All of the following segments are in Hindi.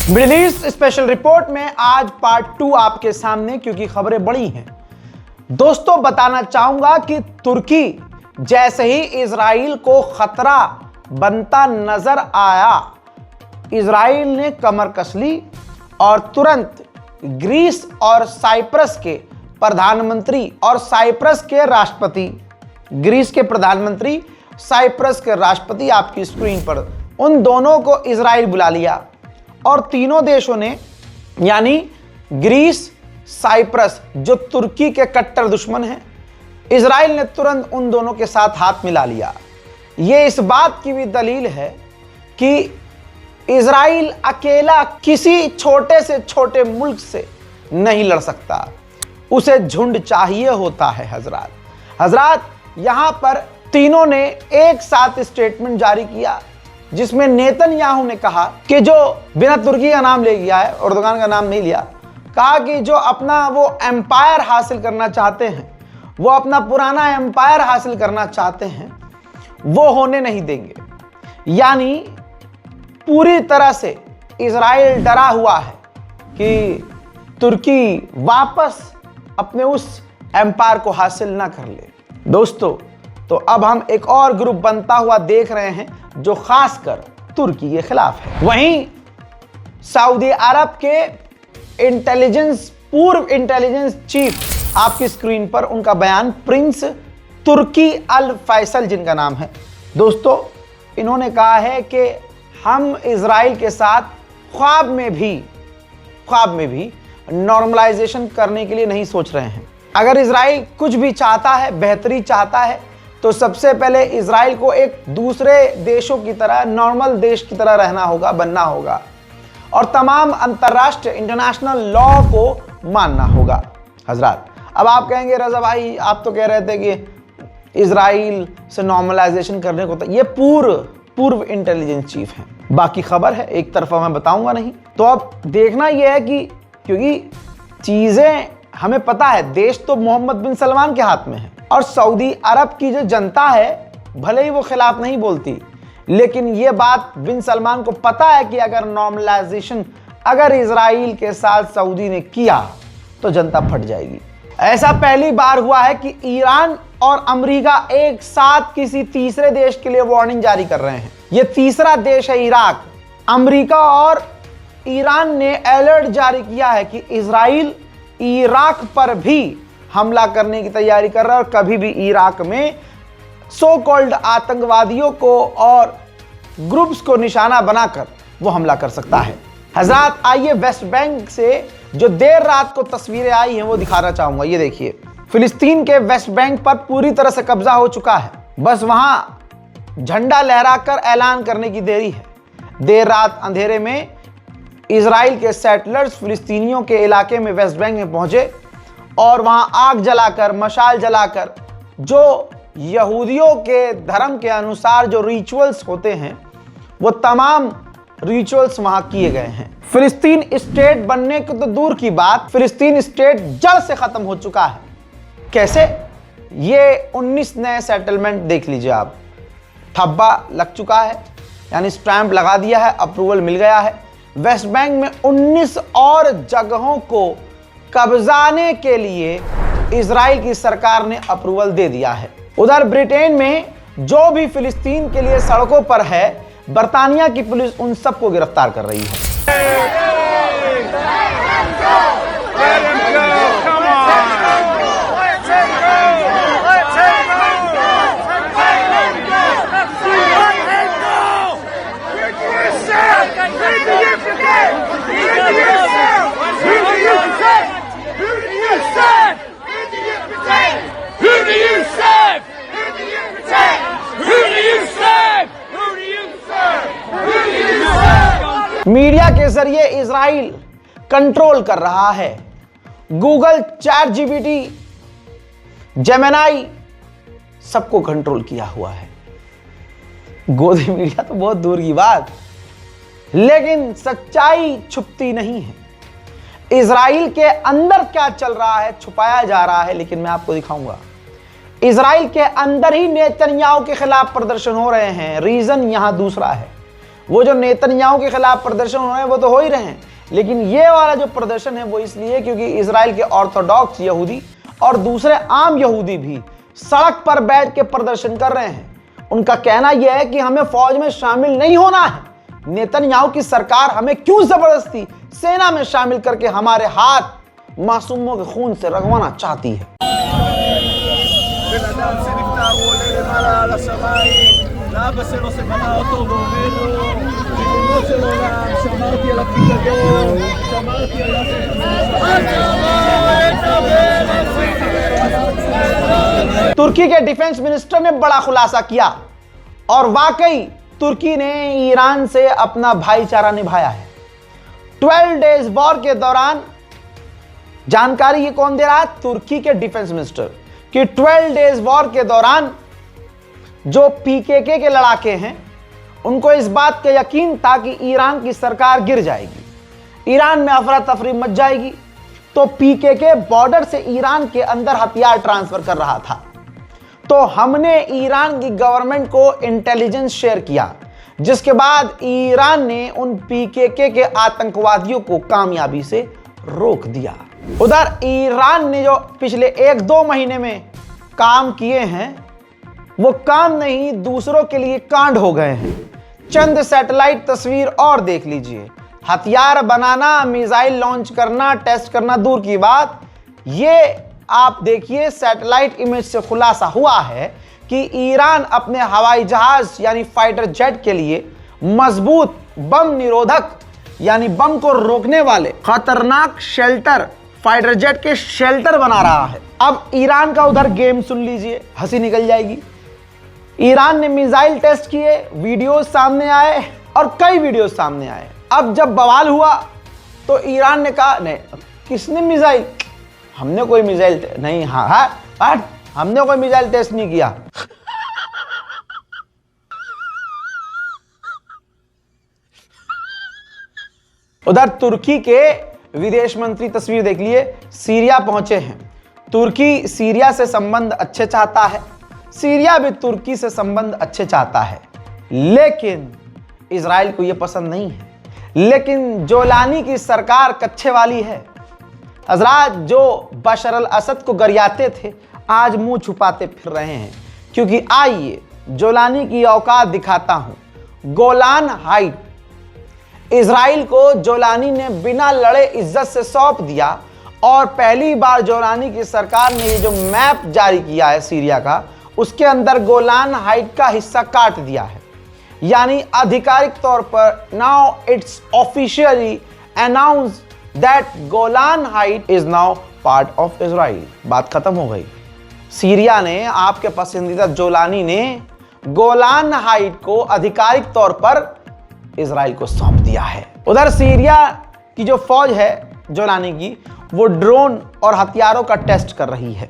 मिडिल ईस्ट स्पेशल रिपोर्ट में आज पार्ट 2 आपके सामने, क्योंकि खबरें बड़ी हैं। दोस्तों, बताना चाहूंगा कि तुर्की जैसे ही इजराइल को खतरा बनता नजर आया, इजराइल ने कमर कस ली और तुरंत ग्रीस और साइप्रस के प्रधानमंत्री और साइप्रस के राष्ट्रपति, ग्रीस के प्रधानमंत्री, साइप्रस के राष्ट्रपति आपकी स्क्रीन पर, उन दोनों को इजराइल बुला लिया और तीनों देशों ने, यानी ग्रीस, साइप्रस, जो तुर्की के कट्टर दुश्मन हैं, इजराइल ने तुरंत उन दोनों के साथ हाथ मिला लिया। यह इस बात की भी दलील है कि इजराइल अकेला किसी छोटे से छोटे मुल्क से नहीं लड़ सकता, उसे झुंड चाहिए होता है। हजरात, यहां पर तीनों ने एक साथ स्टेटमेंट जारी किया जिसमें नेतन्याहू ने कहा कि जो बिना तुर्की का नाम ले गया है, एर्दोगान का नाम नहीं लिया, कहा कि जो अपना वो एम्पायर हासिल करना चाहते हैं, वो अपना पुराना एम्पायर हासिल करना चाहते हैं, वो होने नहीं देंगे। यानी पूरी तरह से इजराइल डरा हुआ है कि तुर्की वापस अपने उस एम्पायर को हासिल ना कर ले। दोस्तों, तो अब हम एक और ग्रुप बनता हुआ देख रहे हैं जो खासकर तुर्की के खिलाफ है। वहीं सऊदी अरब के पूर्व इंटेलिजेंस चीफ आपकी स्क्रीन पर, उनका बयान, प्रिंस तुर्की अल फैसल जिनका नाम है। दोस्तों, इन्होंने कहा है कि हम इजराइल के साथ ख्वाब में भी नॉर्मलाइजेशन करने के लिए नहीं सोच रहे हैं। अगर इजराइल कुछ भी चाहता है, बेहतरी चाहता है, तो सबसे पहले इजराइल को एक दूसरे देशों की तरह, नॉर्मल देश की तरह रहना होगा, बनना होगा और तमाम अंतर्राष्ट्रीय इंटरनेशनल लॉ को मानना होगा। हजरात, अब आप कहेंगे रजा भाई, आप तो कह रहे थे कि इजराइल से नॉर्मलाइजेशन करने को, तो ये पूर्व इंटेलिजेंस चीफ हैं। बाकी खबर है, एक तरफा मैं बताऊंगा नहीं। तो अब देखना यह है कि क्योंकि चीजें हमें पता है, देश तो मोहम्मद बिन सलमान के हाथ में है और सऊदी अरब की जो जनता है, भले ही वो खिलाफ नहीं बोलती, लेकिन ये बात बिन सलमान को पता है कि अगर नॉर्मलाइजेशन अगर इजराइल के साथ सऊदी ने किया तो जनता फट जाएगी। ऐसा पहली बार हुआ है कि ईरान और अमेरिका एक साथ किसी तीसरे देश के लिए वार्निंग जारी कर रहे हैं। ये तीसरा देश है इराक। अमेरिका और ईरान ने अलर्ट जारी किया है कि इजराइल इराक पर भी हमला करने की तैयारी कर रहा है और कभी भी इराक में सो कॉल्ड आतंकवादियों को और ग्रुप्स को निशाना बनाकर वो हमला कर सकता है। हजरात, आइए वेस्ट बैंक से जो देर रात को तस्वीरें आई हैं वो दिखाना चाहूंगा। ये देखिए, फिलिस्तीन के वेस्ट बैंक पर पूरी तरह से कब्जा हो चुका है, बस वहां झंडा लहराकर ऐलान करने की देरी है। देर रात अंधेरे में इजराइल के सेटलर्स फिलिस्तीनियों के इलाके में, वेस्ट बैंक में पहुंचे और वहां आग जलाकर, मशाल जलाकर, जो यहूदियों के धर्म के अनुसार जो रिचुअल्स होते हैं, वो तमाम रिचुअल्स वहां किए गए हैं। फिलिस्तीन स्टेट बनने की तो दूर की बात, फिलिस्तीन स्टेट जड़ से खत्म हो चुका है। कैसे? ये 19 नए सेटलमेंट देख लीजिए आप, ठप्पा लग चुका है, यानी स्टैंप लगा दिया है, अप्रूवल मिल गया है। वेस्ट बैंक में 19 और जगहों को कब्जाने के लिए इजराइल की सरकार ने अप्रूवल दे दिया है। उधर ब्रिटेन में जो भी फिलिस्तीन के लिए सड़कों पर है, बर्तानिया की पुलिस उन सबको गिरफ्तार कर रही है। मीडिया के जरिए इजराइल कंट्रोल कर रहा है। गूगल, चैट जीपीटी, जेमिनी सबको कंट्रोल किया हुआ है। गोदी मीडिया तो बहुत दूर की बात, लेकिन सच्चाई छुपती नहीं है। इजराइल के अंदर क्या चल रहा है छुपाया जा रहा है, लेकिन मैं आपको दिखाऊंगा। इजराइल के अंदर ही नेतन्याहू के खिलाफ प्रदर्शन हो रहे हैं। रीजन यहां दूसरा है, वो जो नेतन्याहू के खिलाफ प्रदर्शन हो रहे हैं वो तो हो ही रहे हैं, लेकिन ये वाला जो प्रदर्शन है वो इसलिए क्योंकि इजराइल के ऑर्थोडॉक्स यहूदी और दूसरे आम यहूदी भी सड़क पर बैठ के प्रदर्शन कर रहे हैं। उनका कहना यह है कि हमें फौज में शामिल नहीं होना है। नेतन्याहू की सरकार हमें क्यों जबरदस्ती सेना में शामिल करके हमारे हाथ मासूमों के खून से रगवाना चाहती है। तुर्की के डिफेंस मिनिस्टर ने बड़ा खुलासा किया और वाकई तुर्की ने ईरान से अपना भाईचारा निभाया है। 12 डेज वॉर के दौरान, जानकारी ये कौन दे रहा है? तुर्की के डिफेंस मिनिस्टर, कि 12 डेज वॉर के दौरान जो पीकेके के लड़ाके हैं उनको इस बात का यकीन था कि ईरान की सरकार गिर जाएगी, ईरान में अफरा तफरी मच जाएगी, तो पीकेके बॉर्डर से ईरान के अंदर हथियार ट्रांसफर कर रहा था। तो हमने ईरान की गवर्नमेंट को इंटेलिजेंस शेयर किया, जिसके बाद ईरान ने उन पीकेके के आतंकवादियों को कामयाबी से रोक दिया। उधर ईरान ने जो पिछले 1-2 महीने में काम किए हैं वो काम नहीं, दूसरों के लिए कांड हो गए हैं। चंद सैटेलाइट तस्वीर और देख लीजिए। हथियार बनाना, मिसाइल लॉन्च करना, टेस्ट करना दूर की बात, ये आप देखिए सैटेलाइट इमेज से खुलासा हुआ है कि ईरान अपने हवाई जहाज यानी फाइटर जेट के लिए मजबूत बम निरोधक यानी बम को रोकने वाले खतरनाक शेल्टर, फाइटर जेट के शेल्टर बना रहा है। अब ईरान का उधर गेम सुन लीजिए, हंसी निकल जाएगी। ईरान ने मिसाइल टेस्ट किए, वीडियो सामने आए और कई वीडियो सामने आए। अब जब बवाल हुआ तो ईरान ने कहा नहीं, किसने मिसाइल, हमने कोई मिसाइल नहीं, हाँ हमने कोई मिसाइल टेस्ट नहीं किया। उधर तुर्की के विदेश मंत्री, तस्वीर देख लिए, सीरिया पहुंचे हैं। तुर्की सीरिया से संबंध अच्छे चाहता है, सीरिया भी तुर्की से संबंध अच्छे चाहता है, लेकिन इजराइल को यह पसंद नहीं है। लेकिन जोलानी की सरकार कच्चे वाली है। हजरात, जो बशर अल असद को गरियाते थे आज मुंह छुपाते फिर रहे हैं, क्योंकि आइए जोलानी की औकात दिखाता हूं। गोलान हाइट इजराइल को जोलानी ने बिना लड़े इज्जत से सौंप दिया और पहली बार जोलानी की सरकार ने ये जो मैप जारी किया है सीरिया का, उसके अंदर गोलान हाइट का हिस्सा काट दिया है। यानी आधिकारिक तौर पर now it's officially announced that Golan height is now part of Israel. बात खत्म हो गई। सीरिया ने, आपके पसंदीदा जोलानी ने गोलान हाइट को आधिकारिक तौर पर इजराइल को सौंप दिया है। उधर सीरिया की जो फौज है जोलानी की, वो ड्रोन और हथियारों का टेस्ट कर रही है।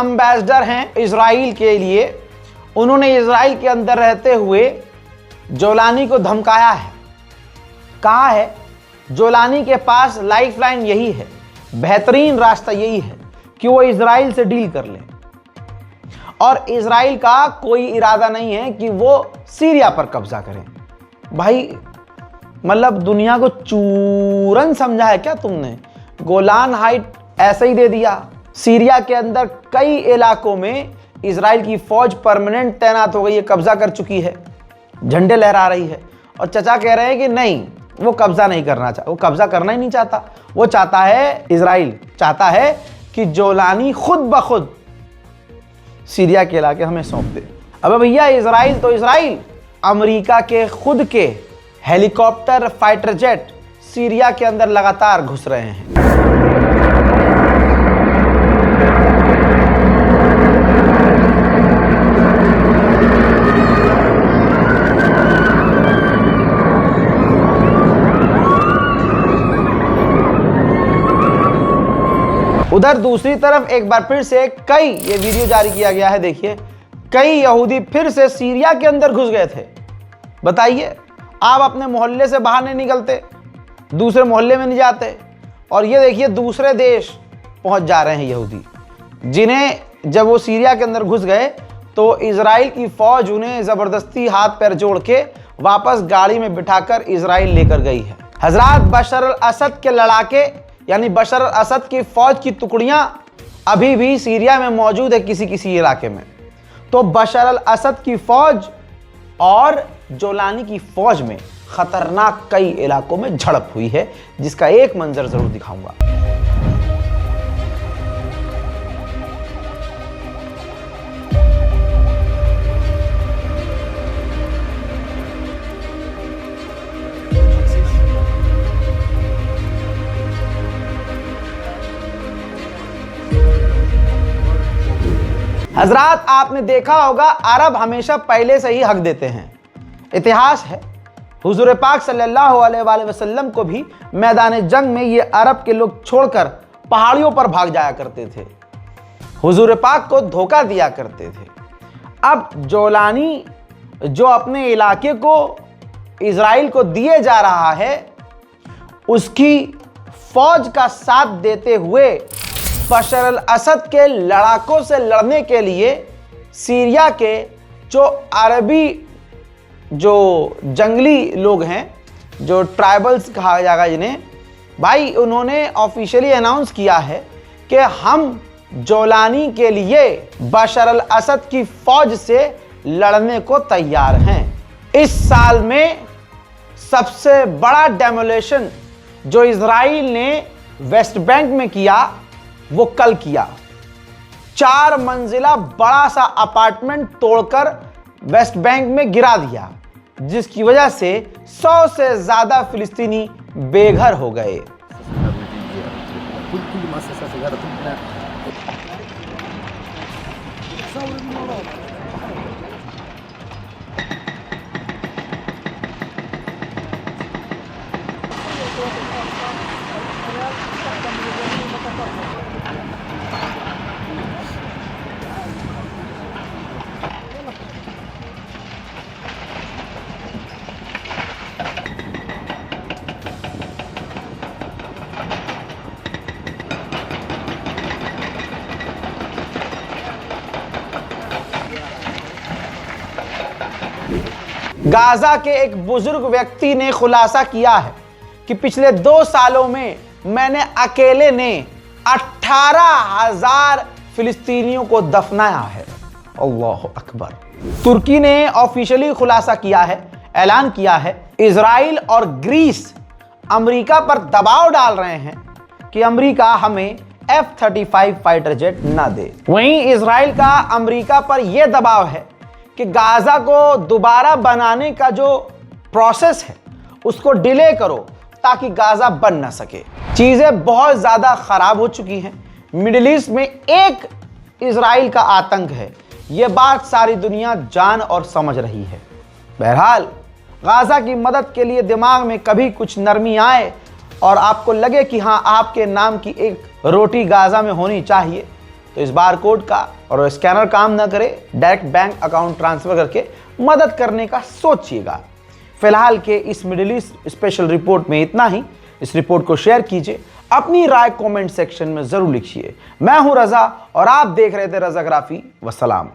एम्बेसडर हैं इजराइल के लिए, उन्होंने इजराइल के अंदर रहते हुए जोलानी को धमकाया है। कहा है जोलानी के पास लाइफलाइन यही है, बेहतरीन रास्ता यही है कि वो इजराइल से डील कर ले, और इजराइल का कोई इरादा नहीं है कि वो सीरिया पर कब्जा करें। भाई मतलब दुनिया को चूरन समझा है क्या तुमने? गोलान हाइट ऐसे ही दे दिया। सीरिया के अंदर कई इलाकों में इजराइल की फौज परमानेंट तैनात हो गई है, कब्जा कर चुकी है, झंडे लहरा रही है। और चचा कह रहे हैं कि नहीं, वो कब्जा नहीं करना चाहता, वो कब्जा करना ही नहीं चाहता। वो चाहता है, इजराइल चाहता है कि जोलानी खुद ब खुद सीरिया के इलाके हमें सौंप दे। अब भैया इजराइल तो इजराइल, अमेरिका के खुद के हेलीकॉप्टर, फाइटर जेट सीरिया के अंदर लगातार घुस रहे हैं। उधर दूसरी तरफ एक बार फिर से ये वीडियो जारी किया गया है। देखिए, कई यहूदी फिर से सीरिया के अंदर घुस गए थे। बताइए, आप अपने मोहल्ले से बाहर नहीं निकलते, दूसरे मोहल्ले में नहीं जाते, और ये देखिए दूसरे देश पहुंच जा रहे हैं यहूदी, जिन्हें जब वो सीरिया के अंदर घुस गए तो इजराइल की फौज उन्हें ज़बरदस्ती हाथ पैर जोड़ के वापस गाड़ी में बिठाकर इजराइल लेकर गई है। हजरात, बशर अल असद के लड़ाके यानी बशर अल असद की फौज की टुकड़ियां अभी भी सीरिया में मौजूद है किसी किसी इलाके में। तो बशर अल असद की फौज और जोलानी की फौज में खतरनाक कई इलाकों में झड़प हुई है, जिसका एक मंजर जरूर दिखाऊंगा। हजरात, आपने देखा होगा अरब हमेशा पहले से ही हक देते हैं। इतिहास है, हुजूर पाक सल्लल्लाहु अलैहि वसल्लम को भी मैदान जंग में ये अरब के लोग छोड़कर पहाड़ियों पर भाग जाया करते थे, हुजूर पाक को धोखा दिया करते थे। अब जोलानी जो अपने इलाके को इजराइल को दिए जा रहा है, उसकी फौज का साथ देते हुए बशर अल असद के लड़ाकों से लड़ने के लिए सीरिया के जो अरबी जो जंगली लोग हैं, जो ट्राइबल्स कहा जाएगा जिन्हें, भाई उन्होंने ऑफिशियली अनाउंस किया है कि हम जोलानी के लिए बशर अल असद की फौज से लड़ने को तैयार हैं। इस साल में सबसे बड़ा डेमोलेशन जो इजराइल ने वेस्ट बैंक में किया वो कल किया। 4 मंजिला बड़ा सा अपार्टमेंट तोड़कर वेस्ट बैंक में गिरा दिया, जिसकी वजह से 100 से ज्यादा फिलिस्तीनी बेघर हो गए। गाजा के एक बुजुर्ग व्यक्ति ने खुलासा किया है कि पिछले 2 सालों में मैंने अकेले ने 18,000 फिलिस्तीनियों को दफनाया है। अल्लाह अकबर। तुर्की ने ऑफिशियली खुलासा किया है, ऐलान किया है, इजराइल और ग्रीस अमेरिका पर दबाव डाल रहे हैं कि अमेरिका हमें F-35 फाइटर जेट ना दे। वहीं इजराइल का अमेरिका पर यह दबाव है कि गाजा को दोबारा बनाने का जो प्रोसेस है उसको डिले करो ताकि गाजा बन ना सके। चीजें बहुत ज्यादा खराब हो चुकी हैं। मिडिल ईस्ट में एक इजराइल का आतंक है, यह बात सारी दुनिया जान और समझ रही है। बहरहाल, गाजा की मदद के लिए दिमाग में कभी कुछ नरमी आए और आपको लगे कि हाँ आपके नाम की एक रोटी गाजा में होनी चाहिए, तो इस बार कोड का और स्कैनर काम ना करे, डायरेक्ट बैंक अकाउंट ट्रांसफर करके मदद करने का सोचिएगा। फिलहाल के इस मिडिल ईस्ट स्पेशल रिपोर्ट में इतना ही। इस रिपोर्ट को शेयर कीजिए, अपनी राय कमेंट सेक्शन में जरूर लिखिए। मैं हूं रजा और आप देख रहे थे रजाग्राफी। वसलाम।